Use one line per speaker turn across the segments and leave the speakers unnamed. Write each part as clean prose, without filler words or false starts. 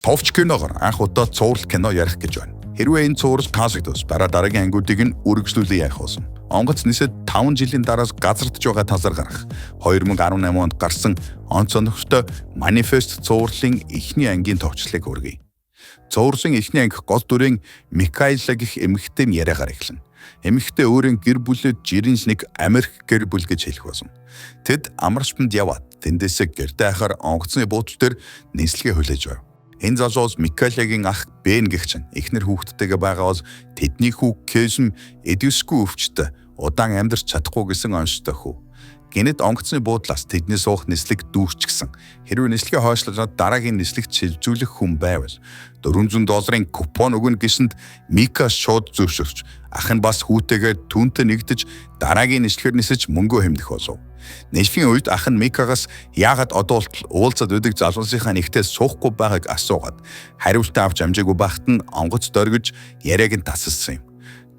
Товч киногоор анх удаа цуврал кино ярих гэж байна. Хэрвээ энэ цуврал таалагдвал дараагийн ангиудыг нь үргэлжлүүлэн ярих болсон. Онгоц нисэд 5 жилийн дараас газардж байгаа талаар гарах 2018 онд гарсан онцгой манифест цувралын эхний ангийн товчлыг хүргэе. Цувралын эхний анги гол дүрийн Микаэла гэх эмэгтэйн яриагаар эхэлнэ. Эмэгтэй өөрийн гэр бүлэд жирэнс нэг Америк гэр бүл гэж хэлэх болсон. Тэд амарчманд яваад тэндээсээ гэртээ ахаар онгоцны буудлын дээр нийслэгээ хүлээж байв. Энэ залуус Микаэлагийн ах Бен гэх чинь эхнэр хүүхдтэйгээ байгааз тэдний хүү Кэсм эдвэсгүй өвчтөй удаан амьдарч чадахгүй гэсэн онцтой хүү. Гэнэт онгоцны буудлаас тэдний суух нислэг дүүрчихсэн. Хэрвээ нислэгээ хойшлуулаад дараагийн нислэгт шилжүүлэх хүн байвал $400 купон өгнө гэсэнд Мика шууд зөвшөөрч ах нь бас хүүтэйгээ түүнтэй нэгдэж дараагийн нислэгээр нисэж мөнгөө хэмнэх болов. Нислэгийн үед ах нь Микагаас яагаад одоо уулзаад өдөг залуусынхаа нэгтээ суухгүй байгааг асуугаад хариултаа авч амжаагүй байхад нь онгоц дөргиж яриаг нь тасалсан юм.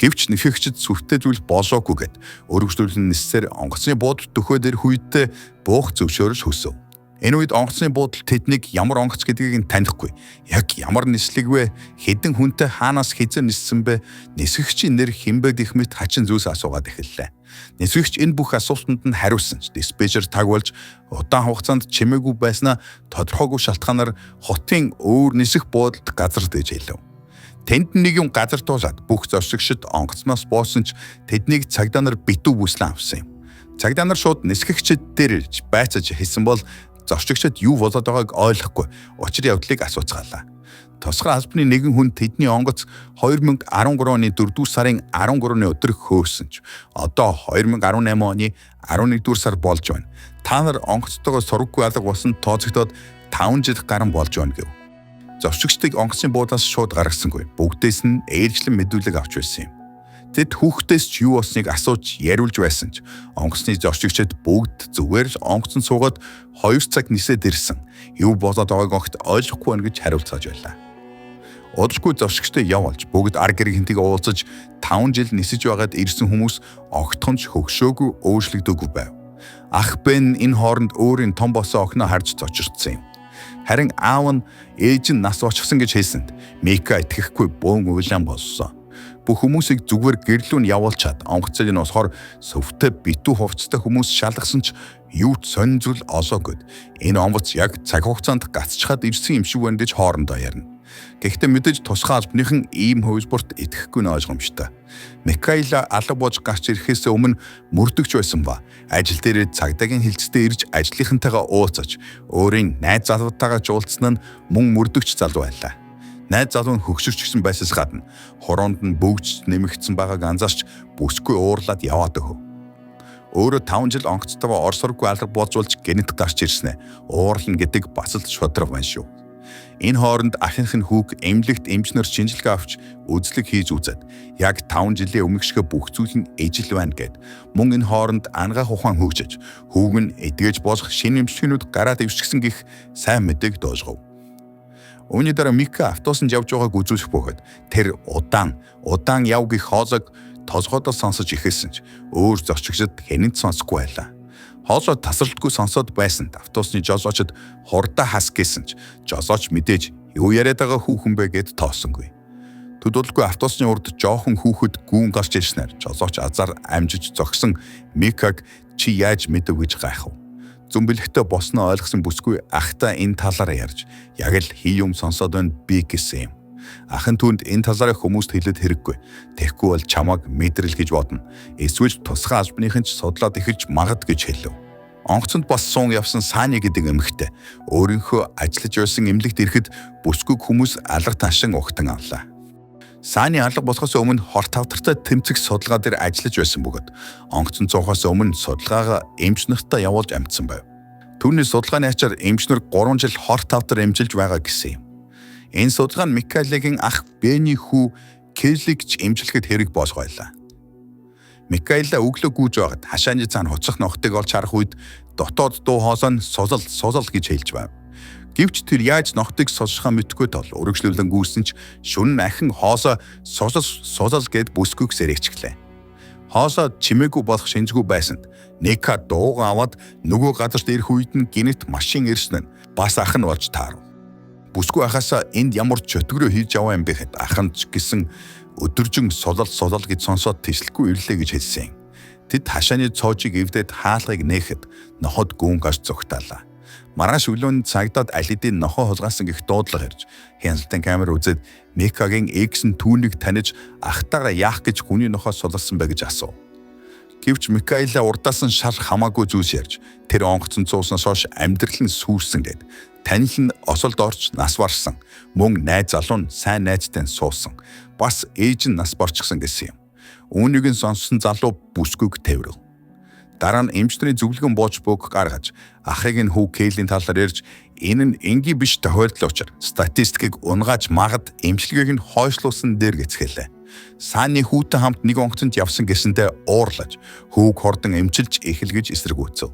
Гэвч нэхэгчд сүртэй зүйл болоогүй гэд өргөжлүүлэн ниссээр онгоцны буудал дөхөө дээр хүйдээ буух зөвшөөрөж хүсв. Энэ үед онгоцны буудал тэднийг ямар онгоц гэдгийг нь танихгүй. Яг ямар нислэг вэ? Хэдэн хүнтэй хаанаас хизээ ниссэн бэ? Нисгэгчийн нэр хинбэ гэх мэт хачин зүйлс асуугаад эхэллээ. Нисгэгч энэ бүх асуултанд нь хариулсан ч диспетчер таг болж удаан хугацаанд чимээгүй байснаа тодорхойгүй шалтгаанаар хотын өөр нисэх буудалд газар дэж хэлв. Тэнд нэг юм газар туулаад бүх зорчигчид онгоцноос боосон ч тэднийг цагдаа нар битүү бүслэн авсан юм. Цагдаа нар шууд нисгэгчид дээр ирж байцааж хэлсэн бол зорчигчид юу болоод байгааг ойлгохгүй учир явдлыг асууцгаалаа. Тусгай албаны нэгэн хүн тэдний онгоц 2013 оны 4 сарын 13-ны өдөр хөөсөн ч одоо 2018 оны 11 сар болж байна. Та нар онгоцтойгоо сургаггүй алга болсон тооцогдоод 5 жил гарan болж байна гэв. Зорчигчдыг онгоцны буудлаас шууд гаргасангүй. Бүгдээс нь ээлжлэн мэдүүлэг авч байсан юм. Тэд хүүхдээс ч юу болсныг асууж яриулж байсан ч онгоцны зорчигчид бүгд зүгээр л онгоцон суугаад 2 цаг нисээд ирсэн. Юу болоод байгааг огт ойлгохгүй байна гэж хариулцааж байлаа. Удалгүй зорчигчдээ явуулж бүгд ар гэргэнтийг уулзаж 5 жил нисэж байгаад ирсэн хүмүүс огтхонч хөгшөөгүй өөрчлөгдөөгүй байв. Ах Бен энэ хооронд өөрийн том босон охиноо харж цочирдсан юм. Харин аав нь ээж нь нас очихсан гэж хэлсэнд Мика итгэхгүй бөөн уйлан болсон. Бүх хүмүүсийг зүгээр гэрлүүн явуулчаад онгоцыг нь болохоор сөвтэй битүү хувцастай хүмүүс шалгасан ч юу ч сонин зүйл олоогүй. Энэ онгоц яг цаг хугацаанд гацчихад ирсэн юм шиг байна гэж хоорондоо ярина. Гэхдээ мэдээж тусгай албаныхан ийм хувилбарт итгэхгүй нь ойлгомжтой. Микаэла алга болж гарч ирэхээс өмнө мөрдөгч байсан ба ажил дээр цагдаагийн хилцтэй ирж ажлынхантайгаа уулзаж өөрийн найз залуутайгаа уулзсан нь мөн мөрдөгч залуу байлаа. Найз залуу нь хөгшөрч гисэн байсаас гадна хороонд нь бөгж нэмэгдсэн байгааг анзаарч бүсгүй уурлаад яваад өгөв. Өөрөө 5 жил онгоцтойгоо орсоргүй алга болжуулж гэнэт гарч ирснэ. Уурлна гэдэг бас л шудраг байна шүү. Энэ хооронд ахынх нь хүүг эмнэлэгт эмчнэр шинжилгээ авч үзлэг хийж үзээд яг 5 жилийн өмнөх шиг бүх зүйл нь ижил байна гэд мөн энэ хооронд ангаах ухаан хөгжиж хүүг нь эдгэж болох шинэ эмчнүүд гараад ивчгсэн гих сайн мэдээг доожгов. Үүний дараа Мика автобусанд явж байгааг үзүүлэх бөгөөд тэр удаан яв гих хоолойг толгойдоо сонсож ихэлсэн ч өөр зорчигчд хэнэнд сонсохгүй байлаа. Хоолой тасралтгүй сонсоод байсанд автобусны жолоочд хурдаа хас гэсэн ч жолооч мэдээж юу яриад байгаа хүүхэн бэ гэд тоосонгүй. Төдөлгүй автобусны урд жоохон хүүхэд гүүн гарч ирснээр жолооч азар амжиж зогсон Микаг чи яаж мэдэв гэж гайхав. Зүмбэлэгтээ босноо ойлгосон бүсгүй ахта энэ талаараа ярьж яг л хий юм сонсоод байна би гэсэн юм. Ахын түнд энэ талаараа хүмүүст хэлээд хэрэггүй. Тэгэхгүй бол чамаг мэдрэл гэж бодно. Эсвэл тусгай албаныхан ч судлаад эхэлж магад гэж хэлв. Онгоцонд бас суун явсан Сани гэдэг эмэгтэй өөрийнхөө ажиллаж байсан эмнэлэгт ирэхэд бүсгүй хүмүүс алга таншин угтан авлаа. Сани алга болохоос өмнө хор тавтартай тэмцэх судалгаа дээр ажиллаж байсан бөгөөд онгоцон цуухаас өмнө судалгаагаа эмч нартай явуулж амжсан байв. Түүний судалгааны ачаар эмч нар 3 жил хор тавтар эмчилж байгаа гэсэн юм. Энэ судалгаа нь Микаэлагийн ах Бений хүү Кэслиг ч эмчилгэхэд хэрэг болгойлаа. Микаэла өглөө гүйж байгаад хашааны цаана хуцах ногтыг олж харах үед дотоод дуу хоолой нь сулал гэж хэлж байв. Гэвч тэр яаж ногтыг сонсохоо мэдгүй тул өргөжлүүлэн гүйсэн ч шүн ахин хоосоо сулал гэд бүсгүйг сэрэгчглээ. Хоосоо чимээгүй болох шинжгүй байсанд Ника дуугаа аваад нөгөө газарт ирэх үед нь гинэт машин ирсэн нь бас ах нь болж таарв. Бүсгүй ахаасаа энд ямар чөтгөрөө хийж яваа юм бэ гэхэд ахын ч гэсэн өдөржин сулал гэж сонсоод тишлэхгүй ирлээ гэж хэлсэн. Тэд хашааны цоожийг эвдээд хаалгыг нээхэд ноход гүн гаш зогтаалаа. Маргааш өглөөнд цагдаад алидийн нохоо хулгайсан гэх дуудлага ирж хяналтын камер үзээд Микагийн экс нь түүнийг таниж ахтайгаа яах гэж хүний нохоо сулсан бэ гэж асуув. Гэвч Микаэла урдаас нь шар хамаагүй зүйлс ярьж тэр онгоцон цууснаас хойш амьдрал нь сүрсэн гэд танил нь осолд орж нас барсан мөн найз залуу нь сайн найзтай суусан бас ээж нь нас барчихсан гэсэн юм. Үүнийг нь сонссон залуу бүсгүйг тавирав. Дараа нь эмчтрийн зөвлөгөн бууж бүг гаргаж ахыг нь хүү Кейлийн талаар ярьж энэ нь энгийн биш тохиолдол учраас статистикийг унгааж магад эмчилгээг нь хойшлуулсан дээр гэцгэлээ. Сааны хүүтэй хамт нэг онгоцонд явсан гэсэндээ уурлаж хүүг хордон эмчилж эхэлгэж эсрэгүүцэв.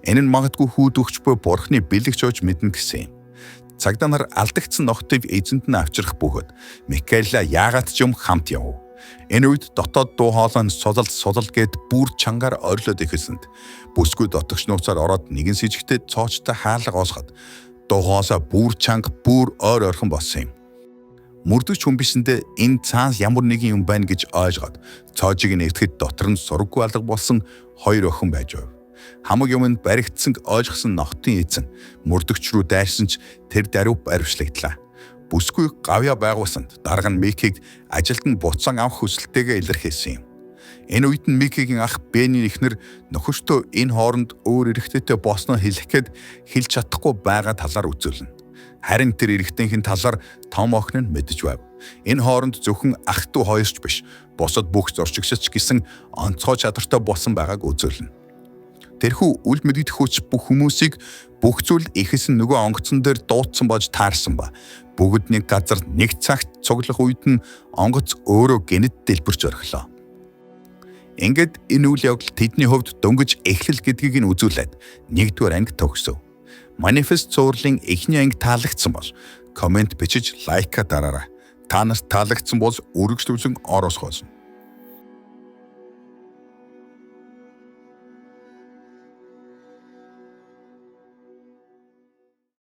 Энэ нь магадгүй хүүд өгч буй бурхны бэлэгч ууж мэднэ гэсэн юм. Цагдаа нар алдагдсан нохтыг эзэнд нь авчрах бөгөөд Микаэла яагаад ч юм хамт явв. Энэ үед дотоод дуу хоолой сулал гээд бүр чангаар орилоод эхэлсэнд бүсгүй дотогч нууцаар ороод нэгэн сэжигтэй цоочтой хаалга оосгоод дуухаасаа бүр чанга бүр ойрхон болсон юм. Мөрдөгч хүн бисэндээ энэ цаанаас ямар нэгэн юм байна гэж ойлгоод цоожийг нь эртгэхэд дотор нь сурггүй алга болсон хоёр охин байж байв. Хамаг юмд баригдсан ойлгосон нохтын эзэн мөрдөгч рүү дайрсан ч тэр даруй баривчлагдлаа. Бүсгүй гавья байгуулсанд дарга нь Микийг ажилд нь буцаан авах хүсэлтэйгээ илэрхийлсэн юм. Энэ үед нь Микигийн ах Бэний эхнэр нөхөртөө энэ хооронд өөр эрэгтэйтэй босноо хэлэх гээд хэлж чадахгүй байгаа талаар үзүүлнэ. Харин тэр эрэгтэйхэн талаар том охин нь мэдэж байв. Энэ хооронд зөвхөн ах トゥ хоёрч биш, бусад бүх зурчигчч гэсэн онцгой чадвартай болсон байгааг үзүүлнэ. Тэрхүү үл мэдэгдэх хүч бүх хүмүүсийг бүх зүйл ихэс нь нөгөө онгоцон дээр дуудсан бож таарсан ба бүгд нэг газар нэг цагт цуглах үед нь онгоц өөрөө гэнэт дэлбэрч орхилоо. Ингээд энэ үйл явдал тэдний хувьд дөнгөж эхлэл гэдгийг нь үзүүлээд нэгдүгээр анги төгсөв. Манифест цувралын эхний анги таалагдсан бол комент бичиж лайка дараарай. Та нарт таалагдсан бол үргэлжлүүлэн ороосгоосон.